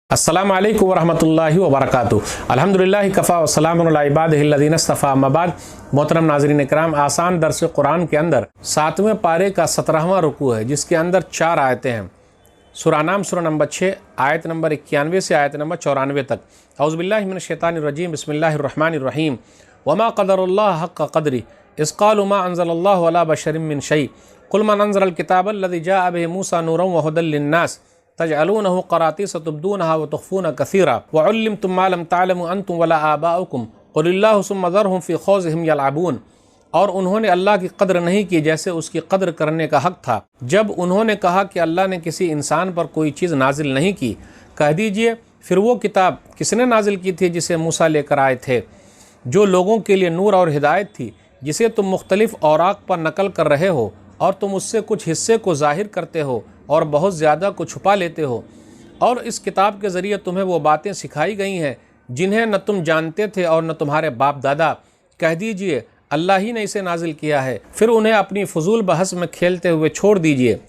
अस्सलामु अलैकुम वरहमतुल्लाहि वबरकातुहू। अल्हम्दुलिल्लाहि कफ़ा व सलामुन अला इबादिहिल्लज़ीना इस्तफ़ा, अम्मा बाद। मोहतरम नाज़रीन इकराम, आसान दर्स कुरान के अंदर 7वें पारे का 17वां रुकू है, जिसके अंदर 4 आयतें हैं। सूरह नाम सूरह नंबर 6 आयत नंबर 91 से आयत नंबर 94 तक। औज़ु बिल्लाहि मिनश शैतानिर रजीम, बिस्मिल्लाहिर रहमानिर रहीम। वमा क़दरुल्लाह हक़्क़ क़द्रिही इज़ क़ालू मा अंज़लल्लाहु अला बशरिन मिन शै क़ुल मन अंज़लल किताबल्लज़ी जाअ बिही मूसा नूरन व हुदल लिन्नास तजअलूनहु क़रातीस तुब्दूनहा व तुख़फ़ून कसीरा व उल्लिमतुम मा लम तअलमू अंतुम वला आबाउकुम क़ुलिल्लाहु सुम्मा ज़रहुम फ़ी ख़ौज़िहिम यलअबून। और उन्होंने अल्लाह की कद्र नहीं की जैसे उसकी कद्र करने का हक़ था। जब उन्होंने कहा कि अल्लाह ने किसी इंसान पर कोई चीज़ नाजिल नहीं की, कह दीजिए फिर वो किताब किसने नाजिल की थी जिसे मूसा लेकर आए थे, जो लोगों के लिए नूर और हिदायत थी, जिसे तुम मुख्तलिफ़ औराक़ पर नकल कर रहे हो और तुम उससे कुछ हिस्से को ज़ाहिर करते हो और बहुत ज़्यादा को छुपा लेते हो। और इस किताब के ज़रिए तुम्हें वो बातें सिखाई गई हैं जिन्हें न तुम जानते थे और न तुम्हारे बाप दादा। कह दीजिए अल्लाह ही ने इसे नाजिल किया है, फिर उन्हें अपनी फजूल बहस में खेलते हुए छोड़ दीजिए।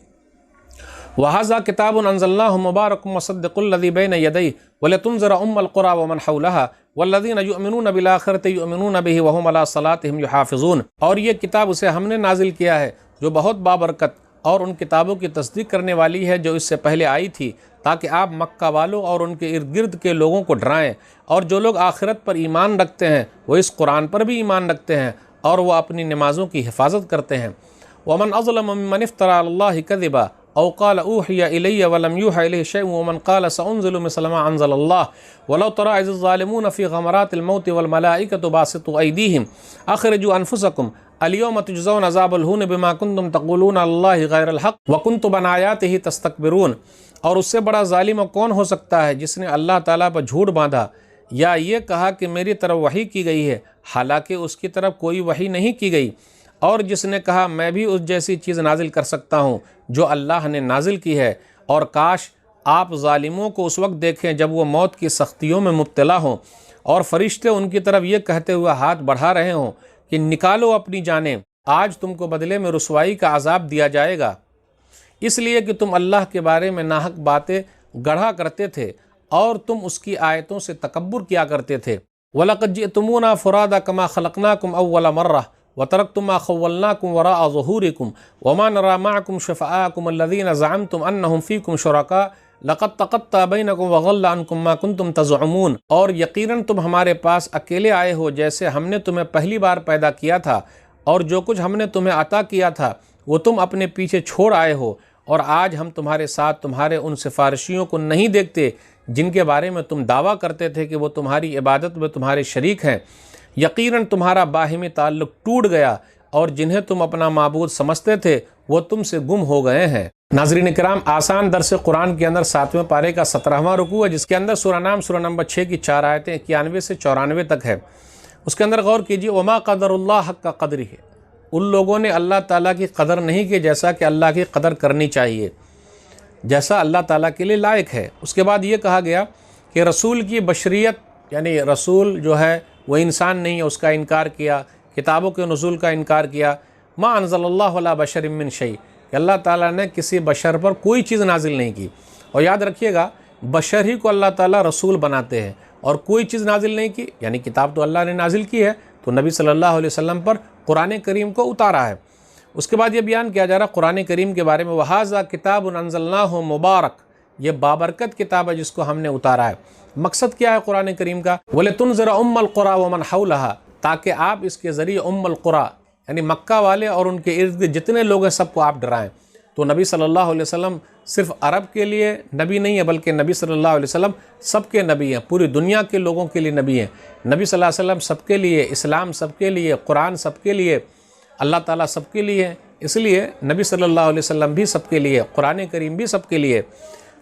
वहाज़ा किताबुन अंज़लनाहु मुबारकुम मुसद्दिक़ुल्लज़ी बैन यदैहि वलितुनज़िरा उम्मल क़ुरा व मन हौलहा वल्लज़ीना युमिनून बिल आखिरति युमिनून बिही व हुम अला सलातिहिम युहाफ़िज़ून। और ये किताब उसे हमने नाजिल किया है जो बहुत बाबरकत और उन किताबों की तस्दीक करने वाली है जो इससे पहले आई थी, ताकि आप मक्का वालों और उनके इर्द गिर्द के लोगों को डराएं। और जो लोग आखिरत पर ईमान रखते हैं वो इस कुरान पर भी ईमान रखते हैं और वो अपनी नमाज़ों की हिफाजत करते हैं। वमन अज़लमु मिम्मन इफ्तरा अलल्लाहि कज़िबा औ क़ाल ऊहिया इलैया वलम यूहा इलैहि शैअन वमन क़ाल सअुनज़िलु मिस्ल मा अंज़लल्लाह वलौ तरा इज़ ज़ालिमून फ़ी ग़मरातिल मौति वल मलाइकतु बासितू अयदीहिम अख़रिजू अनफुसकुम अल-यौम तुजज़ौना अज़ाबल हून बिमा कुंतुम तक़ूलूना अल्लाहि ग़ैरल हक़्क़ व कुंतुम अन आयातिही तस्तकबिरून। और उससे बड़ा ज़ालिम कौन हो सकता है जिसने अल्लाह ताला पर झूठ बांधा या ये कहा कि मेरी तरफ वही की गई है, हालांकि उसकी तरफ कोई वही नहीं की गई, और जिसने कहा मैं भी उस जैसी चीज़ नाजिल कर सकता हूँ जो अल्लाह ने नाजिल की है। और काश आप ज़ालिमों को उस वक्त देखें जब वो मौत की सख्तियों में मुब्तला हों और फरिश्ते उनकी तरफ ये कहते हुए हाथ बढ़ा रहे हों कि निकालो अपनी जानें, आज तुमको बदले में रुसवाई का अजाब दिया जाएगा, इसलिए कि तुम अल्लाह के बारे में नाहक बातें गढ़ा करते थे और तुम उसकी आयतों से तकब्बुर किया करते थे। वलक़द जिअतुमूना फ़ुरादा कमा ख़लक़नाकुम अव्वल मर्रह व तरक्तुम मा ख़व्वलनाकुम वराअ ज़ुहूरिकुम वमा नरा मअकुम शुफ़आअकुम अल्लज़ीना ज़अमतुम अन्नहुम फ़ीकुम शुरका लक़द तक़त्तअ बैनकुम व ज़ल्ल अन्कुम मा कुंतुम तज़अमून। और यकीनन तुम हमारे पास अकेले आए हो जैसे हमने तुम्हें पहली बार पैदा किया था, और जो कुछ हमने तुम्हें अता किया था वो तुम अपने पीछे छोड़ आए हो। और आज हम तुम्हारे साथ तुम्हारे उन सिफारिशियों को नहीं देखते जिनके बारे में तुम दावा करते थे कि वो तुम्हारी इबादत में तुम्हारे शरीक हैं। यकीनन तुम्हारा बाहिमी ताल्लुक़ टूट गया और जिन्हें तुम अपना माबूद समझते थे वो तुमसे गुम हो गए हैं। नाज़रीन किराम, आसान दर्स कुरान के अंदर 7वें पारे का 17वां रुकू है, जिसके अंदर सूरह नाम सूरह नंबर 6 की 4 आयतें 91 से 94 तक है। उसके अंदर गौर कीजिए, वमा क़दरुल्लाह हक़्क़ क़द्रिही, उन लोगों ने अल्लाह ताला की कदर नहीं की जैसा कि अल्लाह की कदर करनी चाहिए, जैसा अल्लाह ताला के लिए लायक है। उसके बाद ये कहा गया कि रसूल की बशरियत, यानी रसूल जो है वो इंसान नहीं है, उसका इनकार किया, किताबों के नुज़ूल का इनकार किया। मा अंज़लल्लाहु अला बशरिन मिन शै, अल्लाह ताला ने किसी बशर पर कोई चीज़ नाजिल नहीं की। और याद रखिएगा, बशर ही को अल्लाह ताला रसूल बनाते हैं और कोई चीज़ नाजिल नहीं की, यानी किताब तो अल्लाह ने नाजिल की है, तो नबी सल्लल्लाहु अलैहि वसल्लम पर कुरान करीम को उतारा है। उसके बाद ये बयान किया जा रहा कुरान करीम के बारे में, वहाज़ा किताबुन अंज़लनाहु मुबारक, ये बाबरकत किताब है जिसको हमने उतारा है। मकसद क्या है कुरान करीम का? वलितुनज़िरा उम्मल क़ुरा व मन हौलहा, ताकि आप इसके ज़रिए उम्मल क़ुरा यानी मक्का वाले और उनके इर्द गिर्द जितने लोग हैं सबको आप डराएं। तो नबी सल्लल्लाहु अलैहि वसल्लम सिर्फ अरब के लिए नबी नहीं है, बल्कि नबी सल्लल्लाहु अलैहि वसल्लम सबके नबी हैं, पूरी दुनिया के लोगों के लिए नबी हैं। नबी सल्लल्लाहु अलैहि वसल्लम सबके लिए, इस्लाम सबके लिए, कुरान सबके लिए, अल्लाह ताला सबके लिए, इसलिए नबी सल्लल्लाहु अलैहि वसल्लम भी सबके लिए, कुरान करीम भी सबके लिए।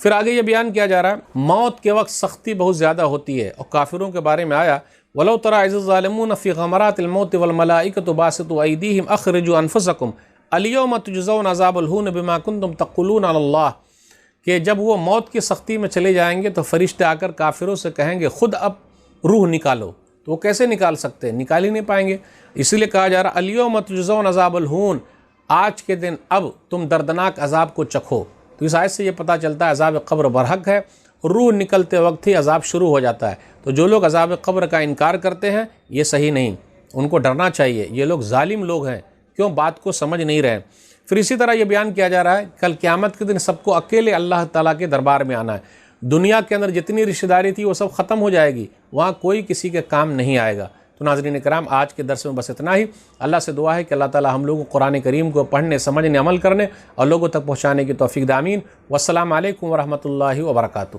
फिर आगे ये बयान किया जा रहा है, मौत के वक्त सख्ती बहुत ज़्यादा होती है, और काफिरों के बारे में आया, वलौ तरा इज़ ज़ालिमून फ़ी ग़मरातिल मौति वल मलाइकतु बासितू अयदीहिम अख़रिजू अनफुसकुम अल-यौम तुजज़ौना अज़ाबल हून बिमा कुंतुम तक़ूलूना अल्लाह, कि जब वो मौत की सख्ती में चले जाएंगे तो फरिश्ते आकर काफिरों से कहेंगे खुद अब रूह निकालो, तो वो कैसे निकाल सकते हैं? निकाल ही नहीं पाएंगे। इसीलिए कहा जा रहा अल-यौम तुजज़ौना अज़ाबल हून, आज के दिन अब तुम दर्दनाक अजाब को चखो। तो इस आयत से ये पता चलता है अज़ाब क़ब्र बरहक है روح نکلتے وقت ہی عذاب شروع ہو جاتا ہے۔ تو جو لوگ عذاب قبر کا انکار کرتے ہیں یہ صحیح نہیں، ان کو ڈرنا چاہیے، یہ لوگ ظالم لوگ ہیں، کیوں بات کو سمجھ نہیں رہے۔ پھر اسی طرح یہ بیان کیا جا رہا ہے کل قیامت کے دن سب کو اکیلے اللہ تعالیٰ کے دربار میں آنا ہے۔ دنیا کے اندر جتنی رشتہ داری تھی وہ سب ختم ہو جائے گی، وہاں کوئی کسی کے کام نہیں آئے گا۔ تو ناظرین کرام، آج کے درس میں بس اتنا ہی۔ اللہ سے دعا ہے کہ اللہ تعالیٰ ہم لوگوں کو قرآن کریم کو پڑھنے، سمجھنے، عمل کرنے اور لوگوں تک پہنچانے کی توفیق دے۔ آمین۔ والسلام علیکم ورحمۃ اللہ وبرکاتہ۔